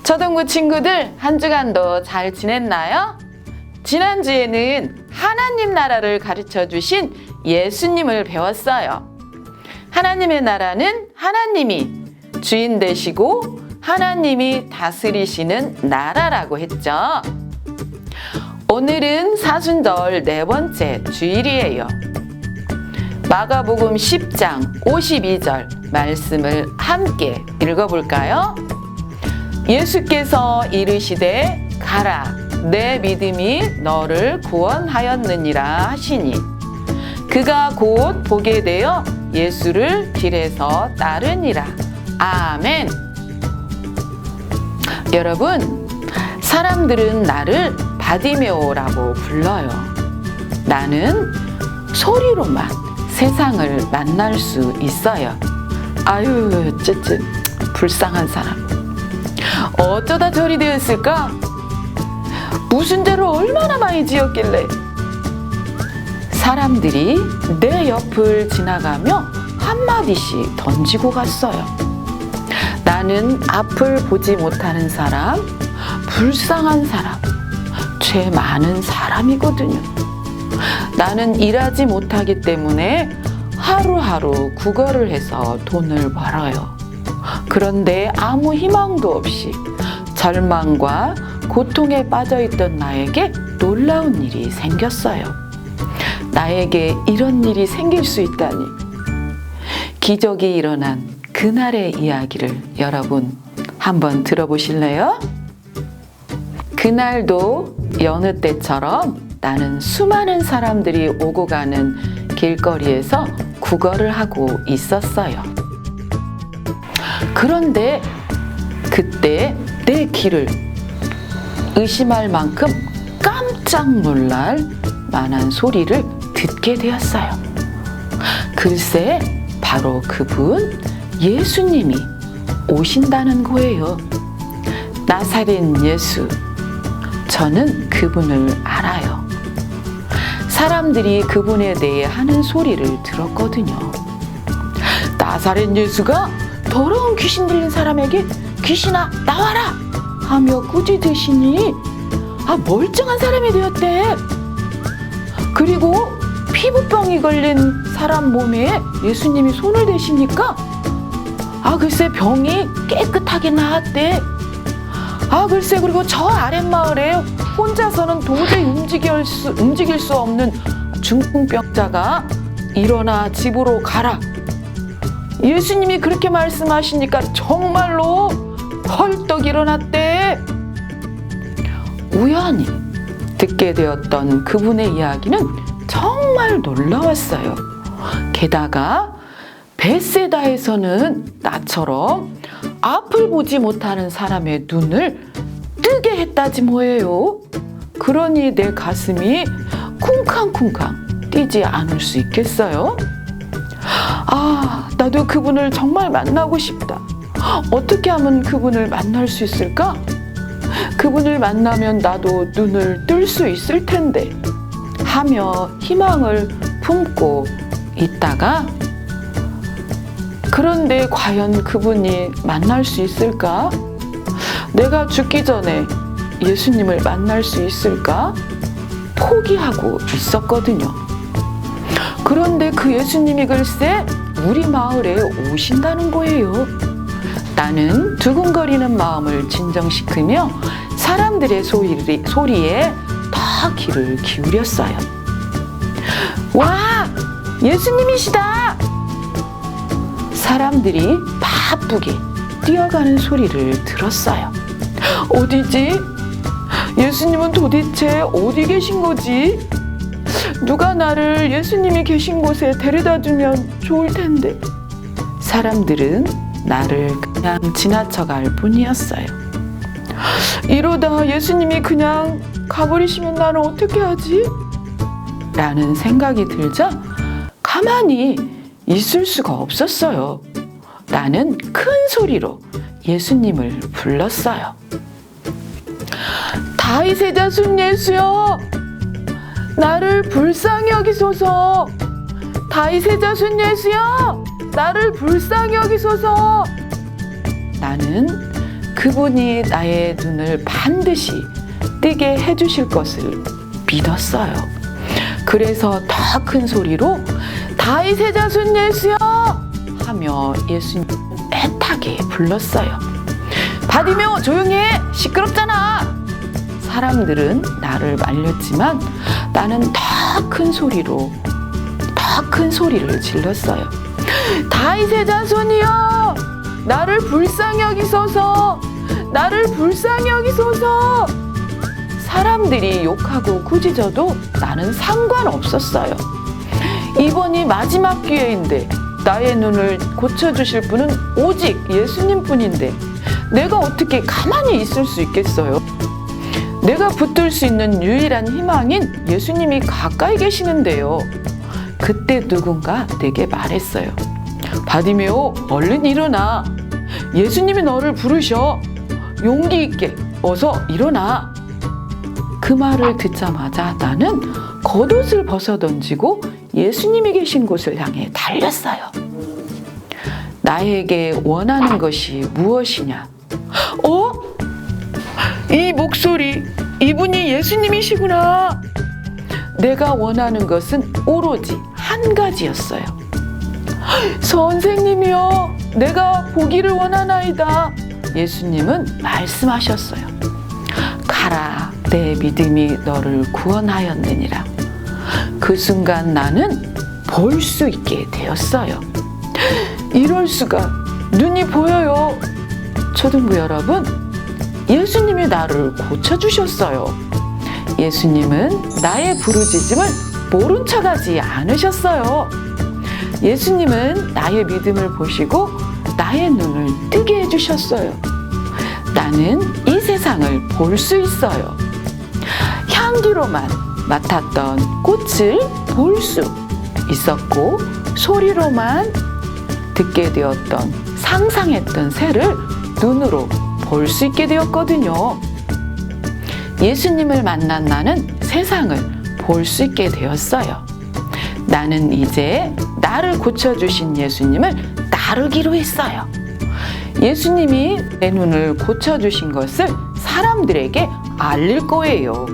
초등부 친구들, 한 주간도 잘 지냈나요? 지난주에는 하나님 나라를 가르쳐 주신 예수님을 배웠어요. 하나님의 나라는 하나님이 주인 되시고 하나님이 다스리시는 나라라고 했죠. 오늘은 사순절 4번째 주일이에요. 마가복음 10장 52절 말씀을 함께 읽어볼까요? 예수께서 이르시되 가라, 내 믿음이 너를 구원하였느니라 하시니 그가 곧 보게 되어 예수를 길에서 따르니라. 아멘. 여러분, 사람들은 나를 바디메오라고 불러요. 나는 소리로만 세상을 만날 수 있어요. 아유, 쯧쯧, 불쌍한 사람. 어쩌다 저리 되었을까? 무슨 죄를 얼마나 많이 지었길래? 사람들이 내 옆을 지나가며 한마디씩 던지고 갔어요. 나는 앞을 보지 못하는 사람, 불쌍한 사람, 죄 많은 사람이거든요. 나는 일하지 못하기 때문에 하루하루 구걸을 해서 돈을 벌어요. 그런데 아무 희망도 없이 절망과 고통에 빠져있던 나에게 놀라운 일이 생겼어요. 나에게 이런 일이 생길 수 있다니. 기적이 일어난 그날의 이야기를 여러분 한번 들어보실래요? 그날도 여느 때처럼 나는 수많은 사람들이 오고 가는 길거리에서 구걸을 하고 있었어요. 그런데 그때 내 귀를 의심할 만큼 깜짝 놀랄 만한 소리를 듣게 되었어요. 글쎄, 바로 그분 예수님이 오신다는 거예요. 나사렛 예수, 저는 그분을 알아요. 사람들이 그분에 대해 하는 소리를 들었거든요. 나사렛 예수가 더러운 귀신 들린 사람에게 귀신아 나와라 하며 꾸짖으시니 멀쩡한 사람이 되었대. 그리고 피부병이 걸린 사람 몸에 예수님이 손을 대시니까 글쎄 병이 깨끗하게 나았대. 글쎄 그리고 저 아랫마을에 혼자서는 도저히 움직일 수 없는 중풍병자가 일어나 집으로 가라. 예수님이 그렇게 말씀하시니까 정말로 헐떡 일어났대. 우연히 듣게 되었던 그분의 이야기는 정말 놀라웠어요. 게다가 베세다에서는 나처럼 앞을 보지 못하는 사람의 눈을 뜨게 했다지 뭐예요. 그러니 내 가슴이 쿵쾅쿵쾅 뛰지 않을 수 있겠어요? 나도 그분을 정말 만나고 싶다. 어떻게 하면 그분을 만날 수 있을까? 그분을 만나면 나도 눈을 뜰 수 있을 텐데 하며 희망을 품고 있다가 그런데 과연 그분이 만날 수 있을까? 내가 죽기 전에 예수님을 만날 수 있을까? 포기하고 있었거든요. 그런데 그 예수님이 글쎄 우리 마을에 오신다는 거예요. 나는 두근거리는 마음을 진정시키며 사람들의 소리에 더 귀를 기울였어요. 와! 예수님이시다! 사람들이 바쁘게 뛰어가는 소리를 들었어요. 어디지? 예수님은 도대체 어디 계신 거지? 누가 나를 예수님이 계신 곳에 데려다 주면 좋을 텐데. 사람들은 나를 그냥 지나쳐갈 뿐이었어요. 이러다 예수님이 그냥 가버리시면 나는 어떻게 하지? 라는 생각이 들자 가만히 있을 수가 없었어요. 나는 큰 소리로 예수님을 불렀어요. 다윗의 자손 예수여, 나를 불쌍히 여기소서. 다윗의 자손 예수여, 나를 불쌍히 여기소서. 나는 그분이 나의 눈을 반드시 뜨게 해주실 것을 믿었어요. 그래서 더 큰 소리로 다윗의 자손 예수여 하며 예수님 애타게 불렀어요. 바디메오 조용히 해! 시끄럽잖아! 사람들은 나를 말렸지만 나는 더 큰 소리로 더 큰 소리를 질렀어요. 다윗의 자손이여 나를 불쌍히 여기소서! 나를 불쌍히 여기소서! 사람들이 욕하고 꾸짖어도 나는 상관없었어요. 이번이 마지막 기회인데 나의 눈을 고쳐주실 분은 오직 예수님 뿐인데 내가 어떻게 가만히 있을 수 있겠어요? 내가 붙들 수 있는 유일한 희망인 예수님이 가까이 계시는데요. 그때 누군가 내게 말했어요. 바디메오, 얼른 일어나. 예수님이 너를 부르셔. 용기 있게 어서 일어나. 그 말을 듣자마자 나는 겉옷을 벗어던지고 예수님이 계신 곳을 향해 달렸어요. 나에게 원하는 것이 무엇이냐? 이 목소리, 이분이 예수님이시구나. 내가 원하는 것은 오로지 한 가지였어요. 선생님이여, 내가 보기를 원하나이다. 예수님은 말씀하셨어요. 가라, 내 믿음이 너를 구원하였느니라. 그 순간 나는 볼 수 있게 되었어요. 이럴 수가, 눈이 보여요. 초등부 여러분, 예수님이 나를 고쳐주셨어요. 예수님은 나의 부르짖음을 모른 척하지 않으셨어요. 예수님은 나의 믿음을 보시고 나의 눈을 뜨게 해주셨어요. 나는 이 세상을 볼 수 있어요. 향기로만 맡았던 꽃을 볼 수 있었고 소리로만 듣게 되었던 상상했던 새를 눈으로 볼 수 있게 되었거든요. 예수님을 만난 나는 세상을 볼 수 있게 되었어요. 나는 이제 나를 고쳐주신 예수님을 따르기로 했어요. 예수님이 내 눈을 고쳐주신 것을 사람들에게 알릴 거예요.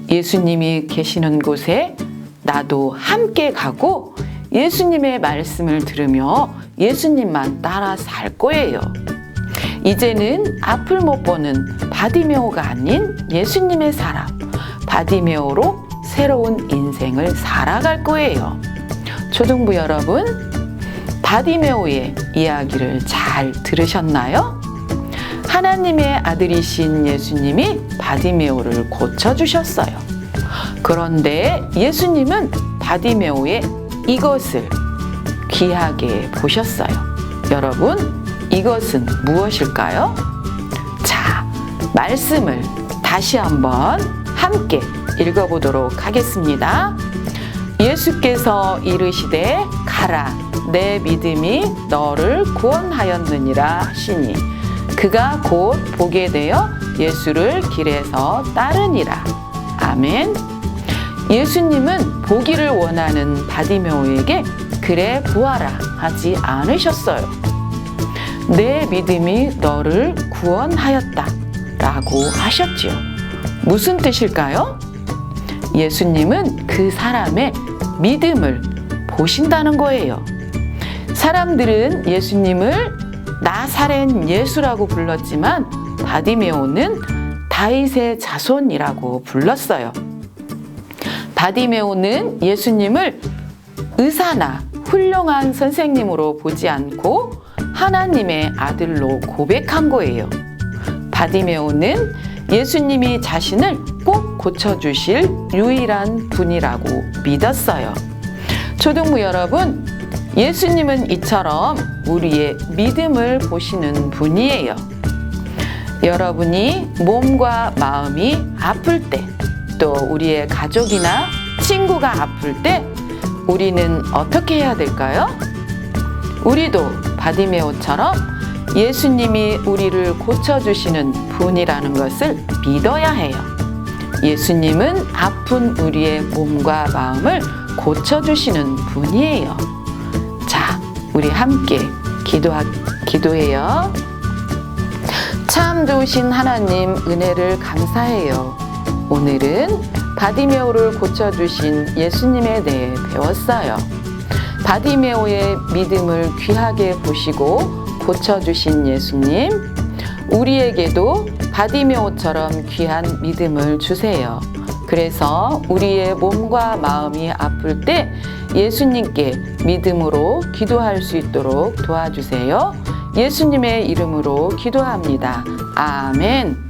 예수님이 계시는 곳에 나도 함께 가고 예수님의 말씀을 들으며 예수님만 따라 살 거예요. 이제는 앞을 못 보는 바디메오가 아닌 예수님의 사람, 바디메오로 새로운 인생을 살아갈 거예요. 초등부 여러분, 바디메오의 이야기를 잘 들으셨나요? 하나님의 아들이신 예수님이 바디메오를 고쳐주셨어요. 그런데 예수님은 바디메오의 이것을 귀하게 보셨어요. 여러분, 이것은 무엇일까요? 자, 말씀을 다시 한번 함께 읽어보도록 하겠습니다. 예수께서 이르시되 가라, 내 믿음이 너를 구원하였느니라 하시니 그가 곧 보게 되어 예수를 길에서 따르니라. 아멘. 예수님은 보기를 원하는 바디메오에게 그래 보아라 하지 않으셨어요. 내 믿음이 너를 구원하였다 라고 하셨지요. 무슨 뜻일까요? 예수님은 그 사람의 믿음을 보신다는 거예요. 사람들은 예수님을 나사렛 예수라고 불렀지만 바디메오는 다윗의 자손이라고 불렀어요. 바디메오는 예수님을 의사나 훌륭한 선생님으로 보지 않고 하나님의 아들로 고백한 거예요. 바디메오는 예수님이 자신을 꼭 고쳐주실 유일한 분이라고 믿었어요. 초등부 여러분, 예수님은 이처럼 우리의 믿음을 보시는 분이에요. 여러분이 몸과 마음이 아플 때, 또 우리의 가족이나 친구가 아플 때 우리는 어떻게 해야 될까요? 우리도 바디메오처럼 예수님이 우리를 고쳐주시는 분이라는 것을 믿어야 해요. 예수님은 아픈 우리의 몸과 마음을 고쳐주시는 분이에요. 자, 우리 함께 기도해요. 참 좋으신 하나님 은혜를 감사해요. 오늘은 바디메오를 고쳐주신 예수님에 대해 배웠어요. 바디메오의 믿음을 귀하게 보시고 고쳐주신 예수님, 우리에게도 바디메오처럼 귀한 믿음을 주세요. 그래서 우리의 몸과 마음이 아플 때 예수님께 믿음으로 기도할 수 있도록 도와주세요. 예수님의 이름으로 기도합니다. 아멘.